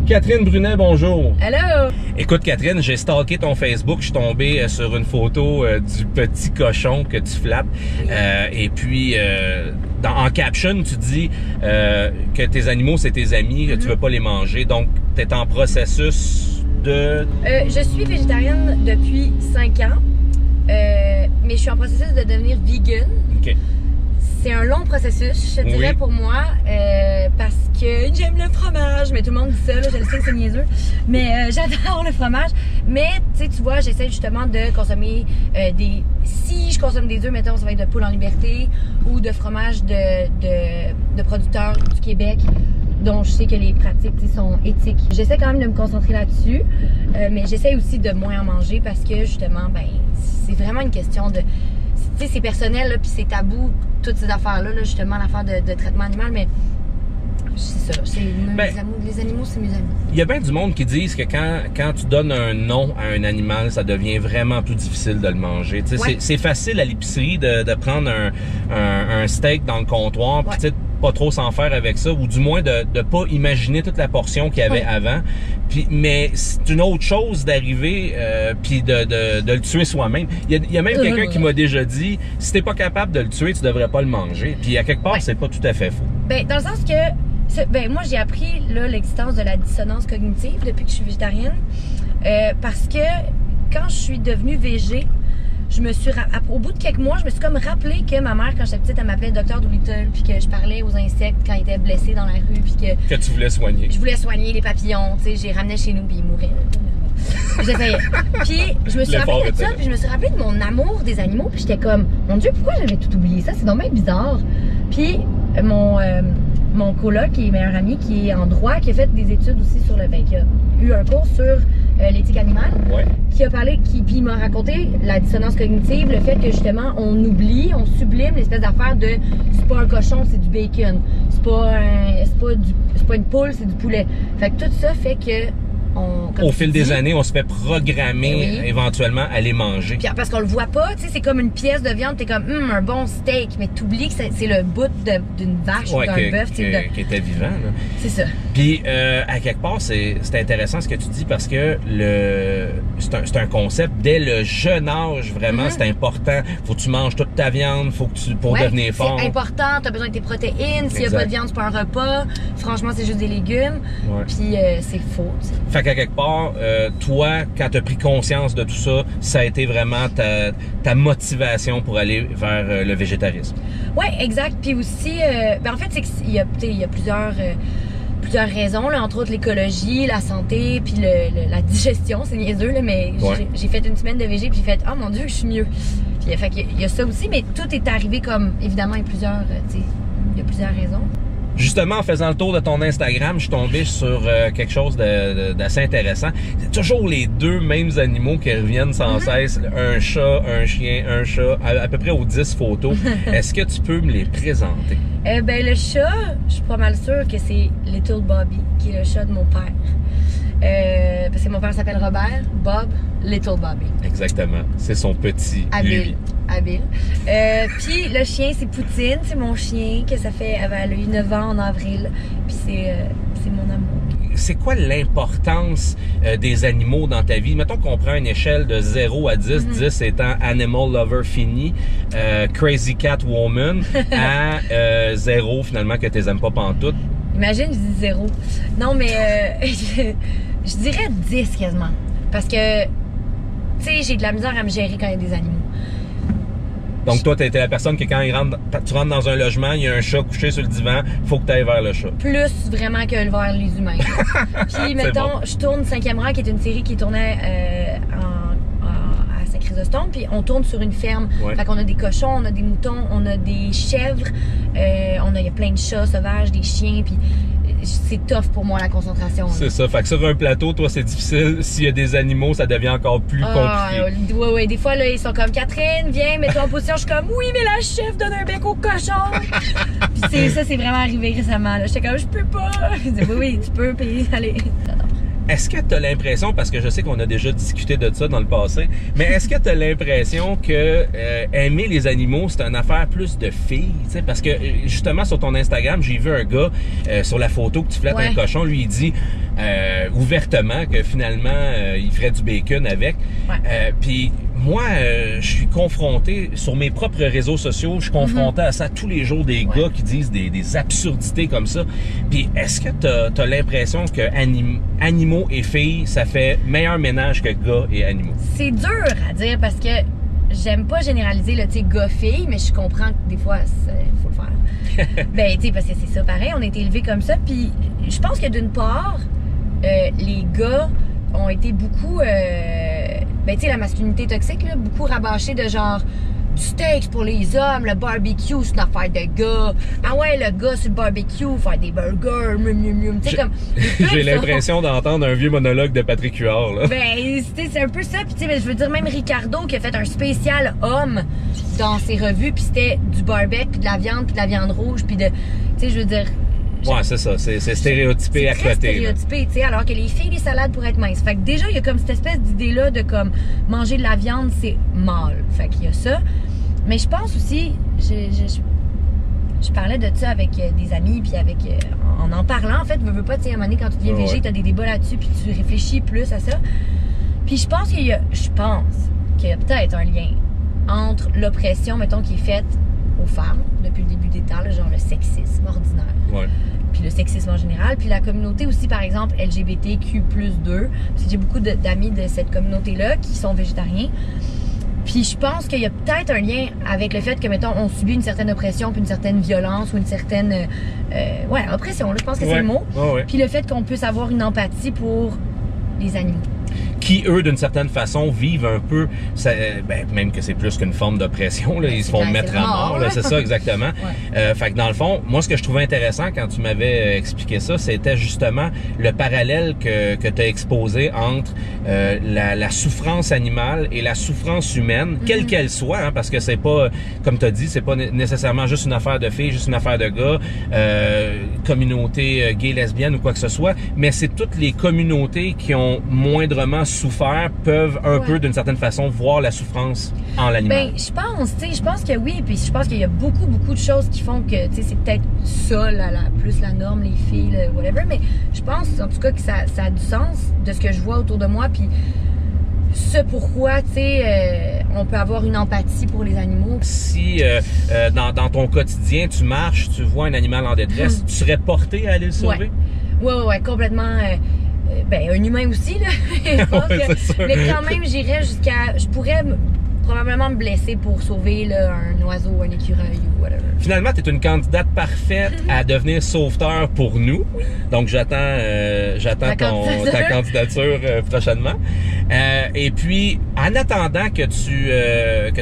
Catherine Brunet, bonjour. Hello! Écoute Catherine, j'ai stalké ton Facebook, je suis tombé sur une photo du petit cochon que tu flattes. Et puis, en caption, tu dis que tes animaux, c'est tes amis, que tu veux pas les manger. Donc, tu es en processus de... je suis végétarienne depuis 5 ans, mais je suis en processus de devenir vegan. OK. C'est un long processus, je te dirais, pour moi, parce que j'aime le fromage. Mais tout le monde dit ça, là, je le sais que c'est niaiseux. Mais j'adore le fromage. Mais, tu vois, j'essaie justement de consommer des... Si je consomme des œufs, mettons, ça va être de poule en liberté ou de fromage de producteurs du Québec, dont je sais que les pratiques sont éthiques. J'essaie quand même de me concentrer là-dessus, mais j'essaie aussi de moins en manger parce que, justement, ben, c'est vraiment une question de... Tu sais, c'est personnel, puis c'est tabou, toutes ces affaires-là, là, justement, l'affaire de traitement animal, mais c'est ça. Les animaux, c'est mes amis. Il y a bien du monde qui disent que quand tu donnes un nom à un animal, ça devient vraiment plus difficile de le manger. Tu sais, c'est facile à l'épicerie de prendre un steak dans le comptoir, puis tu sais, pas trop s'en faire avec ça, ou du moins de pas imaginer toute la portion qu'il y avait avant. Puis, mais c'est une autre chose d'arriver puis de le tuer soi-même. Il y a même quelqu'un qui m'a déjà dit, si t'es pas capable de le tuer, tu devrais pas le manger. Puis à quelque part, c'est pas tout à fait faux. Ben, dans le sens que, moi j'ai appris l'existence de la dissonance cognitive depuis que je suis végétarienne, parce que quand je suis devenue végé, je me suis, au bout de quelques mois, je me suis comme rappelé que ma mère, quand j'étais petite, elle m'appelait Dr. Doolittle, puis que je parlais aux insectes quand ils étaient blessés dans la rue, puis que tu voulais soigner. Je voulais soigner les papillons, tu sais, j'ai ramené chez nous, puis ils mouraient. J'essayais. Puis je me suis rappelé de ça, puis je me suis rappelé de mon amour des animaux, puis j'étais comme, mon Dieu, pourquoi j'avais tout oublié ça? C'est donc bien bizarre. Puis mon coloc, qui est meilleur ami, qui est en droit, qui a fait des études aussi sur qui a eu un cours sur l'éthique animale, qui a parlé, puis il m'a raconté la dissonance cognitive, le fait que justement on oublie, on sublime l'espèce d'affaire de c'est pas un cochon, c'est du bacon, c'est pas une poule, c'est du poulet. Fait que tout ça fait que au fil des années, on se fait programmer éventuellement à les manger. Puis parce qu'on le voit pas, tu sais, c'est comme une pièce de viande, t'es comme un bon steak, mais t'oublies que c'est le bout d'une vache ou d'un bœuf, qui était vivant. C'est ça. Puis à quelque part, c'est intéressant ce que tu dis parce que c'est un concept dès le jeune âge vraiment, c'est important. Faut que tu manges toute ta viande, faut que pour devenir fort. C'est important, t'as besoin de tes protéines. S'il y a pas de viande, c'est pas un repas. Franchement, c'est juste des légumes. Puis c'est faux. Fait qu'à quelque part, toi, quand tu as pris conscience de tout ça, ça a été vraiment ta motivation pour aller vers le végétarisme. Oui, exact. Puis aussi, en fait, c'est qu'il y a plusieurs raisons, là, entre autres l'écologie, la santé, puis la digestion, c'est niaiseux, là, mais j'ai fait une semaine de végé, puis j'ai fait « Oh mon Dieu, je suis mieux ». Puis fait qu'il y a ça aussi, mais tout est arrivé comme, évidemment, il y a plusieurs raisons. Justement, en faisant le tour de ton Instagram, je suis tombé sur quelque chose d'assez intéressant. C'est toujours les deux mêmes animaux qui reviennent sans cesse. Un chat, un chien, un chat, à peu près aux 10 photos. Est-ce que tu peux me les présenter? Le chat, je suis pas mal sûre que c'est Little Bobby, qui est le chat de mon père. Parce que mon père s'appelle Robert, Bob, Little Bobby. Exactement. C'est son petit habile. Puis le chien, c'est Poutine, c'est mon chien, que ça fait, elle a eu 9 ans en avril. Puis c'est mon amour. C'est quoi l'importance des animaux dans ta vie? Mettons qu'on prend une échelle de 0 à 10, 10 étant Animal Lover fini, Crazy Cat Woman, à 0 finalement que tu les aimes pas pantoute. Imagine, je dis 0. Non, mais je dirais 10 quasiment. Parce que, tu sais, j'ai de la misère à me gérer quand il y a des animaux. Donc toi, t'es la personne que quand tu rentres dans un logement, il y a un chat couché sur le divan, faut que tu ailles vers le chat. Plus vraiment que vers les humains. Puis mettons, je tourne 5e rang, qui est une série qui tournait à Saint-Chrysostome, puis on tourne sur une ferme. Fait qu'on a des cochons, on a des moutons, on a des chèvres, il y a plein de chats sauvages, des chiens, puis c'est tough pour moi la concentration. C'est ça, fait que sur un plateau, toi c'est difficile, s'il y a des animaux, ça devient encore plus compliqué. Ouais, des fois là, ils sont comme Catherine, viens, mets-toi en position, je suis comme oui, mais la chef donne un bec au cochon. Puis ça, c'est vraiment arrivé récemment. J'étais comme je peux pas. Je dis oui, tu peux, puis allez. Est-ce que tu as l'impression, parce que je sais qu'on a déjà discuté de ça dans le passé, mais est-ce que tu as l'impression que aimer les animaux, c'est une affaire plus de filles? T'sais? Parce que justement, sur ton Instagram, j'ai vu un gars, sur la photo que tu flattes un cochon, lui, il dit ouvertement que finalement, il ferait du bacon avec. Puis moi, je suis confronté, sur mes propres réseaux sociaux, je suis confronté à ça tous les jours, des gars qui disent des absurdités comme ça. Puis est-ce que t'as l'impression que animaux et filles, ça fait meilleur ménage que gars et animaux? C'est dur à dire parce que j'aime pas généraliser le gars-fille, mais je comprends que des fois, il faut le faire. Ben, tu sais, parce que c'est ça, pareil, on a été élevés comme ça. Puis je pense que d'une part, les gars ont été beaucoup... ben, tu sais, la masculinité toxique, là, beaucoup rabâchée de genre du steak pour les hommes, le barbecue, c'est une affaire de gars. Ah ouais, le gars sur le barbecue, faire des burgers, tu sais, comme... J'ai l'impression d'entendre un vieux monologue de Patrick Huard, là. Ben, c'est un peu ça. Puis, tu sais, je veux dire, même Ricardo qui a fait un spécial homme dans ses revues, puis c'était du barbecue, puis de la viande rouge, puis de... Tu sais, je veux dire... Ouais, c'est ça. C'est stéréotypé à côté. C'est stéréotypé, tu sais, alors que les filles, les salades pour être minces. Fait que déjà, il y a comme cette espèce d'idée-là de comme manger de la viande, c'est mâle. Fait qu'il y a ça. Mais je pense aussi, je parlais de ça avec des amis, puis avec en parlant, en fait, veux pas, tu sais, à un moment donné, quand tu deviens végé, t'as des débats là-dessus, puis tu réfléchis plus à ça. Puis je pense qu'il y a peut-être un lien entre l'oppression, mettons, qui est faite aux femmes depuis le début des temps, là, genre le sexisme ordinaire. Ouais. Puis le sexisme en général, puis la communauté aussi, par exemple, LGBTQ+2, parce que j'ai beaucoup d'amis de cette communauté-là qui sont végétariens. Puis je pense qu'il y a peut-être un lien avec le fait que, mettons, on subit une certaine oppression, puis une certaine violence, ou une certaine... oppression, là, je pense que c'est le mot. Puis le fait qu'on puisse avoir une empathie pour les animaux. Qui, eux, d'une certaine façon, vivent un peu, même que c'est plus qu'une forme d'oppression, là, ils se font mettre à mort, c'est ça exactement. Fait que dans le fond, moi, ce que je trouvais intéressant quand tu m'avais expliqué ça, c'était justement le parallèle que tu as exposé entre la souffrance animale et la souffrance humaine, quelle qu'elle soit, hein, parce que c'est pas, comme tu as dit, c'est pas nécessairement juste une affaire de filles, juste une affaire de gars, communauté gay, lesbienne ou quoi que ce soit, mais c'est toutes les communautés qui ont moindrement souffert peuvent un peu, d'une certaine façon, voir la souffrance en l'animal. Ben, je pense que oui, puis je pense qu'il y a beaucoup de choses qui font que, tu sais, c'est peut-être ça, plus la norme, les filles, whatever, mais je pense, en tout cas, que ça a du sens de ce que je vois autour de moi, puis ce pourquoi, tu sais, on peut avoir une empathie pour les animaux. Si, dans ton quotidien, tu marches, tu vois un animal en détresse, tu serais porté à aller le sauver? Ouais, complètement... ben, un humain aussi, là. Je pense mais quand même, j'irais jusqu'à... Je pourrais probablement me blesser pour sauver là, un oiseau, un écureuil ou whatever. Finalement, tu es une candidate parfaite à devenir sauveteur pour nous. Donc, j'attends ta candidature prochainement. Et puis, en attendant que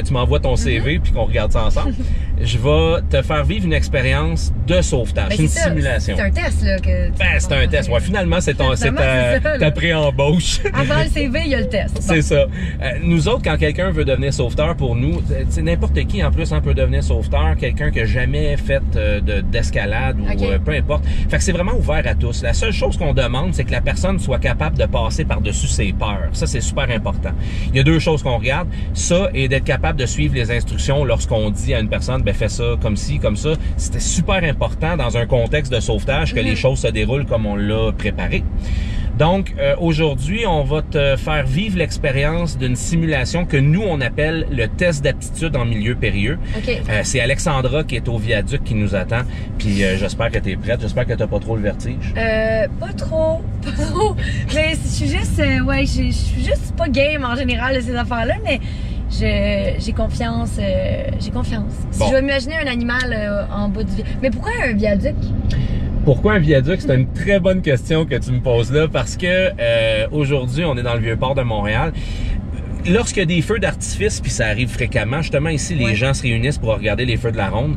tu m'envoies ton CV puis qu'on regarde ça ensemble, je vais te faire vivre une expérience de sauvetage. C'est une simulation. C'est un test, là. C'est un test. Ouais, finalement, c'est ta pré-embauche. Avant le CV, il y a le test. C'est ça. Nous autres, quand quelqu'un veut devenir sauveteur pour nous, n'importe qui en plus peut devenir sauveteur, quelqu'un qui n'a jamais fait d'escalade ou peu importe. Fait que c'est vraiment ouvert à tous. La seule chose qu'on demande, c'est que la personne soit capable de passer par-dessus ses peurs. Ça, c'est super important. Il y a deux choses qu'on regarde. Ça, et d'être capable de suivre les instructions lorsqu'on dit à une personne, ben fais ça comme ci, comme ça. C'était super important dans un contexte de sauvetage que les choses se déroulent comme on l'a préparé. Donc, aujourd'hui, on va te faire vivre l'expérience d'une simulation que nous, on appelle le test d'aptitude en milieu périlleux. C'est Alexandra qui est au viaduc qui nous attend. Puis j'espère que tu es prête. J'espère que tu n'as pas trop le vertige. Pas trop. Mais je suis juste, je suis juste pas game en général de ces affaires-là, mais j'ai confiance. Si je vais imaginer un animal en bas du viaduc. Mais pourquoi un viaduc? Pourquoi un viaduc? C'est une très bonne question que tu me poses là parce que aujourd'hui, on est dans le Vieux-Port de Montréal. lorsqu'il y a des feux d'artifice, puis ça arrive fréquemment, justement ici, les gens se réunissent pour regarder les feux de la ronde,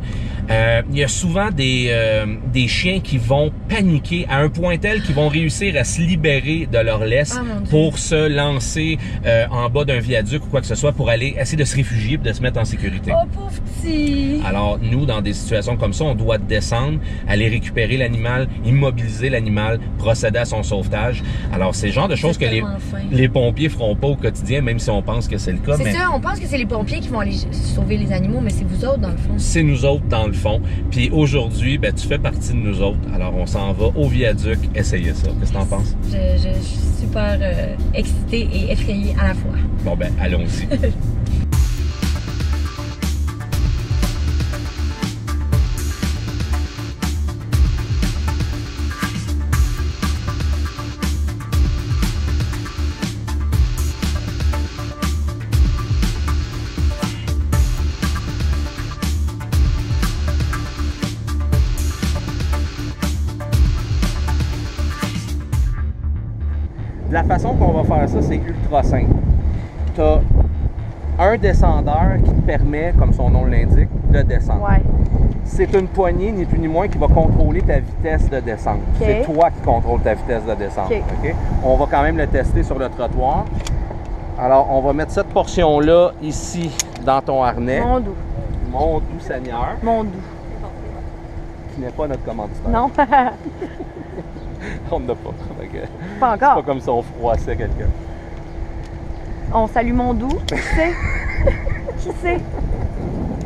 il y a souvent des chiens qui vont paniquer à un point tel qu'ils vont réussir à se libérer de leur laisse pour se lancer en bas d'un viaduc ou quoi que ce soit pour aller essayer de se réfugier et de se mettre en sécurité. Oh, pauvre petit! Alors, nous, dans des situations comme ça, on doit descendre, aller récupérer l'animal, immobiliser l'animal, procéder à son sauvetage. Alors, c'est le genre de choses que les pompiers feront pas au quotidien, même si on pense que c'est le cas. C'est ça, on pense que c'est les pompiers qui vont aller sauver les animaux, mais c'est vous autres, dans le fond. C'est nous autres, dans le fond. Puis aujourd'hui, ben, tu fais partie de nous autres. Alors, on s'en va au viaduc essayer ça. Qu'est-ce que t'en penses? Je suis super excitée et effrayée à la fois. Bon, ben, allons-y. La façon qu'on va faire ça, c'est ultra simple. Tu as un descendeur qui te permet, comme son nom l'indique, de descendre. Ouais. C'est une poignée, ni plus ni moins, qui va contrôler ta vitesse de descente. Okay. C'est toi qui contrôles ta vitesse de descente. Okay. Okay? On va quand même le tester sur le trottoir. Alors, on va mettre cette portion-là ici dans ton harnais. Mon doux. Mon doux Seigneur. Mon doux. Qui n'est pas notre commanditaire. Non. On n'a pas. Pas encore. C'est pas comme si on froissait quelqu'un. On salue mon doux. Qui sait? Qui sait?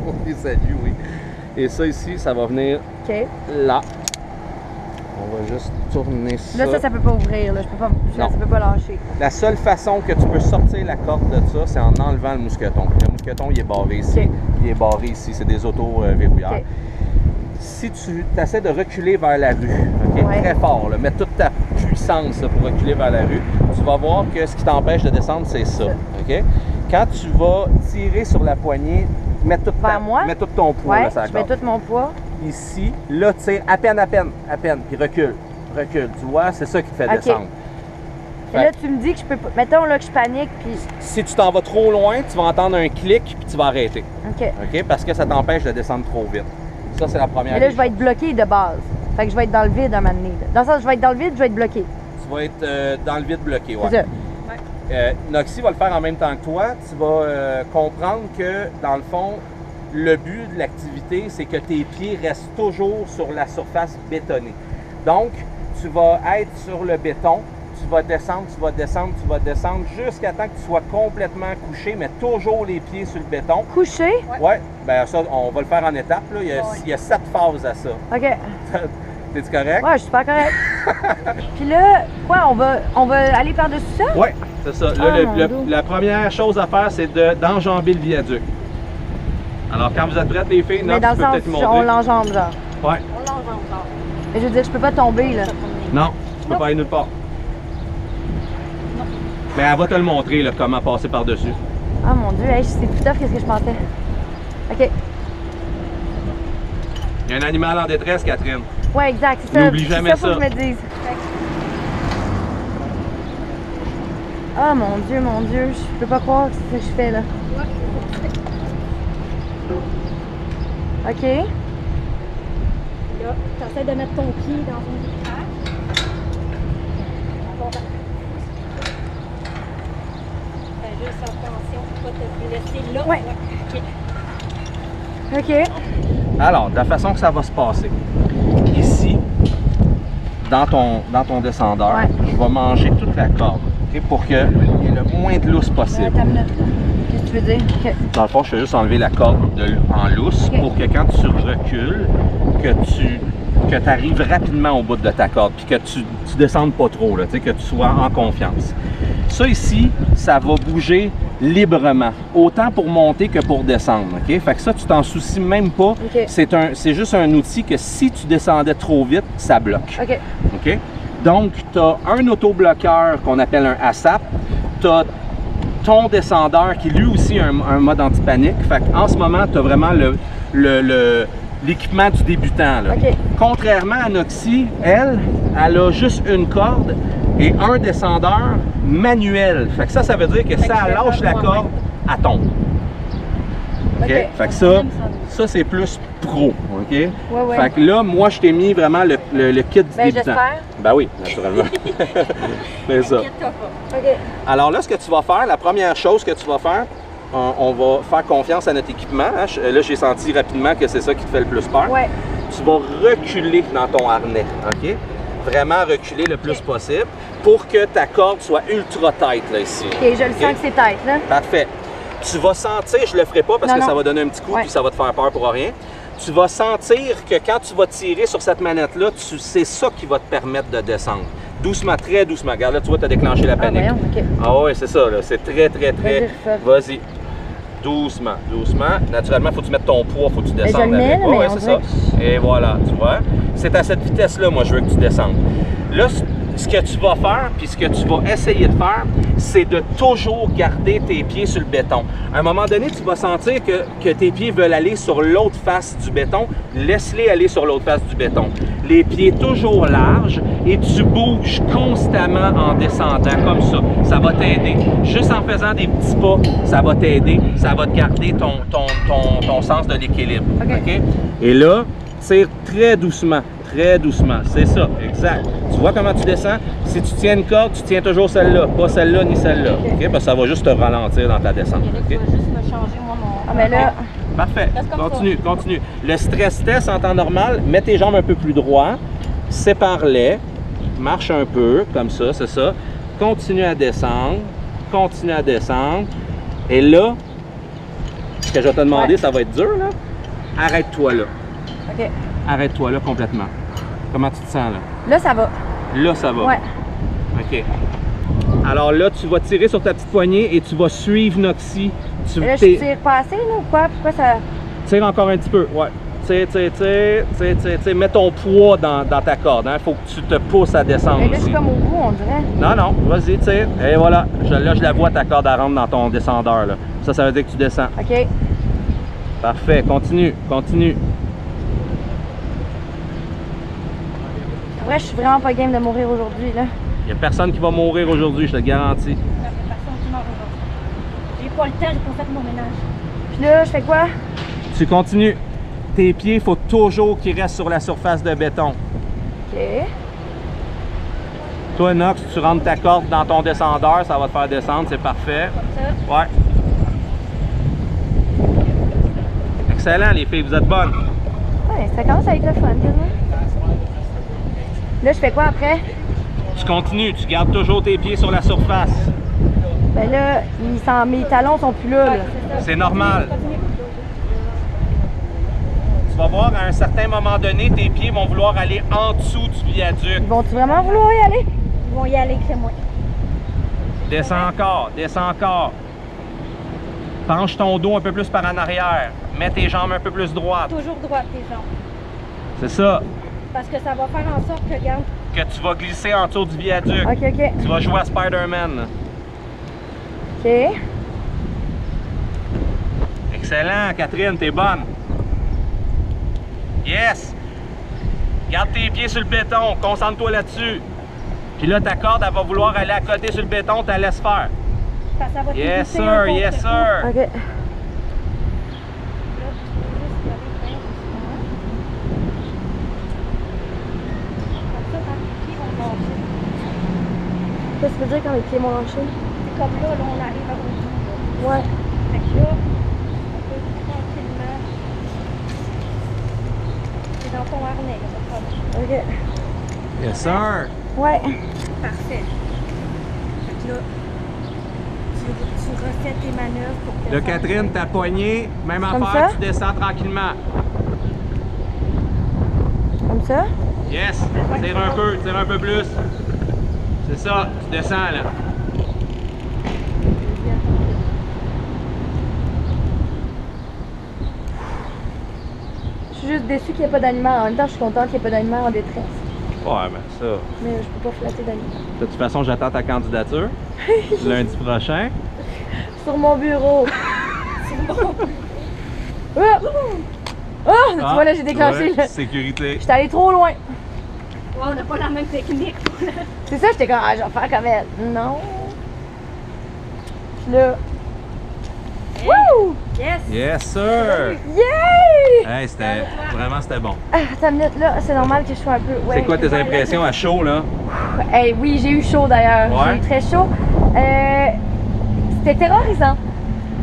On les salue, oui. Et ça ici, ça va venir là. On va juste tourner ça. Là, ça peut pas ouvrir. Là. Ça peut pas lâcher. La seule façon que tu peux sortir la corde de ça, c'est en enlevant le mousqueton. Le mousqueton, il est barré ici. Il est barré ici. C'est des auto-verrouilleurs. Si tu essaies de reculer vers la rue, très fort, là, mets toute ta puissance là, pour reculer vers la rue, tu vas voir que ce qui t'empêche de descendre, c'est ça. Quand tu vas tirer sur la poignée, mets tout ton poids là, sur la corde. Je mets tout mon poids. Ici, là, tire à peine, puis recule. Tu vois, c'est ça qui te fait descendre. Et là, tu me dis que je peux pas. Mettons là que je panique, puis. Si tu t'en vas trop loin, tu vas entendre un clic, puis tu vas arrêter. OK. Parce que ça t'empêche de descendre trop vite. Ça, c'est la première. Et là, je vais être bloqué de base. Fait que je vais être dans le vide à un moment donné. Dans le sens, je vais être dans le vide, je vais être bloqué. Tu vas être dans le vide bloqué, C'est ça. Noxy va le faire en même temps que toi. Tu vas comprendre que, dans le fond, le but de l'activité, c'est que tes pieds restent toujours sur la surface bétonnée. Donc, tu vas être sur le béton, tu vas descendre jusqu'à temps que tu sois complètement couché, mais toujours les pieds sur le béton. Couché? Oui. Bien, ça, on va le faire en étapes. Là. Il y a 7 phases à ça. OK. T'es-tu correct? Ouais, je suis pas correct. Puis là, quoi, on va aller par-dessus ça? Oui, c'est ça. Là, la première chose à faire, c'est d'enjamber le viaduc. Alors, quand vous êtes prêtes, les filles, mais dans le sens, on l'enjambe, genre. Ouais. On l'enjambe, genre. Mais je veux dire, je peux pas tomber, là. Non, tu peux pas aller nulle part. Non. Mais elle va te le montrer, là, comment passer par-dessus. Ah, mon Dieu, hey, c'est plus tough que ce que je pensais. OK. Il y a un animal en détresse, Catherine. Ouais, exact, c'est ça. N'oublie jamais ça. Faut que je me dise. Ah, mon Dieu, je peux pas croire que c'est ce que je fais, là. OK. Là, tu essaies de mettre ton pied dans une craque. Fais juste attention pour ne pas te blesser là. Ouais. OK. Alors, de la façon que ça va se passer, ici, dans ton descendeur, je vais manger toute la corde pour qu'il y ait le moins de lousse possible. Qu'est-ce que tu veux dire? Dans le fond, je vais juste enlever la corde en lousse pour que quand tu recules, que tu arrives rapidement au bout de ta corde puis que tu descendes pas trop, là, que tu sois en confiance. Ça ici, ça va bouger librement, autant pour monter que pour descendre. Okay? Fait que ça, tu t'en soucies même pas. C'est juste un outil que si tu descendais trop vite, ça bloque. Okay? Donc, tu as un autobloqueur qu'on appelle un ASAP. Tu as ton descendeur qui lui aussi a un mode anti-panique. Fait qu'en ce moment, tu as vraiment l'équipement du débutant. Là. Contrairement à Noxy, elle a juste une corde et un descendeur manuel. Fait que ça veut dire que ça lâche la corde, elle tombe. OK? Fait que ça c'est plus pro. OK? Fait que là, moi, je t'ai mis vraiment le kit du débutant. Ben oui, naturellement. C'est ça. Alors là, ce que tu vas faire, la première chose que tu vas faire, on va faire confiance à notre équipement. Hein? Là, j'ai senti rapidement que c'est ça qui te fait le plus peur. Tu vas reculer dans ton harnais. OK? Vraiment reculer le plus possible pour que ta corde soit ultra tight là, ici. OK, je le sens que c'est tight, là. Parfait. Tu vas sentir, je le ferai pas parce que ça va donner un petit coup puis ça va te faire peur pour rien. Tu vas sentir que quand tu vas tirer sur cette manette-là, c'est ça qui va te permettre de descendre. Doucement, très doucement. Regarde, là, tu vois, tu as déclenché la panique. Ah ouais, c'est ça, là. C'est très, très, très... Vas-y. Doucement, doucement. Naturellement, il faut que tu mettes ton poids, il faut que tu descendes avec. Ouais, c'est ça. Et voilà, tu vois. C'est à cette vitesse-là, moi, je veux que tu descendes. Là, ce que tu vas faire, puis ce que tu vas essayer de faire, c'est de toujours garder tes pieds sur le béton. À un moment donné, tu vas sentir que tes pieds veulent aller sur l'autre face du béton. Laisse-les aller sur l'autre face du béton. Les pieds toujours larges et tu bouges constamment en descendant comme ça. Ça va t'aider. Juste en faisant des petits pas, ça va t'aider. Ça va te garder ton sens de l'équilibre. OK? Et là, tire très doucement. Très doucement, c'est ça, exact. Tu vois comment tu descends? Si tu tiens une corde, tu tiens toujours celle-là, pas celle-là ni celle-là. OK? Parce que ça va juste te ralentir dans ta descente. Je vais juste me changer, moi, mon... Ah, mais là... Parfait. Continue, continue. Le stress test en temps normal, mets tes jambes un peu plus droit, sépare-les, marche un peu, comme ça, c'est ça. Continue à descendre, continue à descendre. Et là, ce que je vais te demander, ça va être dur, là. Arrête-toi là. OK. Arrête-toi là complètement. Comment tu te sens là? Là, ça va. Là, ça va? Ouais. OK. Alors là, tu vas tirer sur ta petite poignée et tu vas suivre Noxy. Là, je tire pas assez, là, ou quoi? Pourquoi ça... Tire encore un petit peu, ouais. Tire. Mets ton poids dans ta corde, hein. Faut que tu te pousses à descendre. Mais là, je suis comme au bout, on dirait. Non, non, vas-y, tire. Et voilà. Là, je la vois, ta corde à rentrer dans ton descendeur, là. Ça veut dire que tu descends. OK. Parfait. Continue, continue. Après, je suis vraiment pas game de mourir aujourd'hui, là. Il n'y a personne qui va mourir aujourd'hui, je te le garantis. Il n'y a personne qui meurt aujourd'hui. J'ai pas le temps, j'ai pas fait mon ménage. Puis là, je fais quoi? Tu continues. Tes pieds, il faut toujours qu'ils restent sur la surface de béton. OK. Toi, Nox, tu rentres ta corde dans ton descendeur, ça va te faire descendre, c'est parfait. Comme ça. Ouais. Excellent, les filles, vous êtes bonnes. Ouais, ça commence à être le fun, quasiment. Là, je fais quoi après? Tu continues, tu gardes toujours tes pieds sur la surface. Ben là, mes talons sont plus là. C'est normal. Tu vas voir, à un certain moment donné, tes pieds vont vouloir aller en dessous du viaduc. Ils vont-tu vraiment vouloir y aller? Ils vont y aller, c'est moi. Descends encore, descends encore. Penche ton dos un peu plus par en arrière. Mets tes jambes un peu plus droites. Toujours droite, tes jambes. C'est ça. Parce que ça va faire en sorte que, regarde... Que tu vas glisser en dessous du viaduc. OK, OK. Tu vas jouer à Spider-Man. OK. Excellent, Catherine, t'es bonne. Yes! Garde tes pieds sur le béton, concentre-toi là-dessus. Puis là, ta corde, elle va vouloir aller à côté sur le béton, tu la laisses faire. Ça va Yes, sir, yes, sir. OK. Qu'est-ce que tu veux dire quand les pieds m'ont lâché? C'est comme là, on arrive à bout. Ouais. Fait que là, on peut tranquillement. C'est dans ton harnais, là, pas de problème. OK. Yes, sir. Ouais. Parfait. Fait que là, tu refais tes manœuvres pour que... Là, Catherine, ta poignée, même Comme affaire, ça? tu descends tranquillement. Comme ça? Yes! Tire un peu plus. C'est ça, tu descends là. Je suis juste déçue qu'il n'y ait pas d'animal. En même temps, je suis contente qu'il n'y ait pas d'animal en détresse. Ouais, ben ça. Mais je peux pas flatter d'animal. De toute façon, j'attends ta candidature. Lundi prochain. Sur mon bureau. Oh! Oh! Tu vois, là, j'ai déclenché. Ouais, Là. sécurité. J'étais allée trop loin. Ouais, on n'a pas la même technique. C'est ça, j'étais comme, ah, je vais faire comme elle. Non. Puis là. Wouh! Yes! Yes, sir! Yay! Hey, c'était bon. Ah, ta minute là, c'est normal que je sois un peu. Ouais. C'est quoi tes impressions à chaud, là? Hey, oui, j'ai eu chaud d'ailleurs. Ouais. J'ai eu très chaud. C'était terrorisant.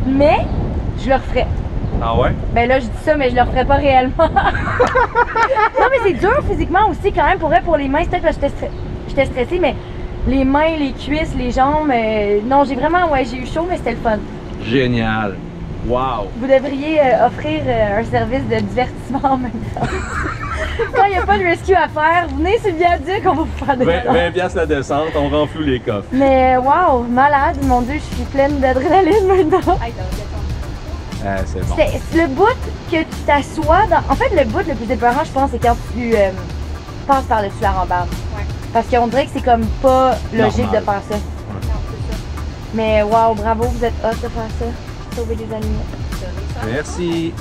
Mais je le referais. Ah ouais? Ben là, je dis ça, mais je le referais pas réellement. Non, mais c'est dur physiquement aussi, quand même, pour les mains. C'est peut-être parce que j'étais stressée, mais les mains, les cuisses, les jambes. Non, j'ai vraiment, ouais, j'ai eu chaud, mais c'était le fun. Génial! Wow! Vous devriez offrir un service de divertissement en même temps. Quand il n'y a pas de rescue à faire, venez sur le viaduc, on va vous faire des 20$ la descente, on renfloue les coffres. Mais wow, malade, mon Dieu, je suis pleine d'adrénaline maintenant. Ah, c'est bon. C'est le bout que tu t'assois dans. En fait, le bout le plus épeurant, je pense, c'est quand tu passes par-dessus la rambarde. Ouais. Parce qu'on dirait que c'est comme pas logique Normal. de faire ça. Non, c'est ça. Mais wow, bravo, vous êtes hot de faire ça. Sauver des animaux. Merci!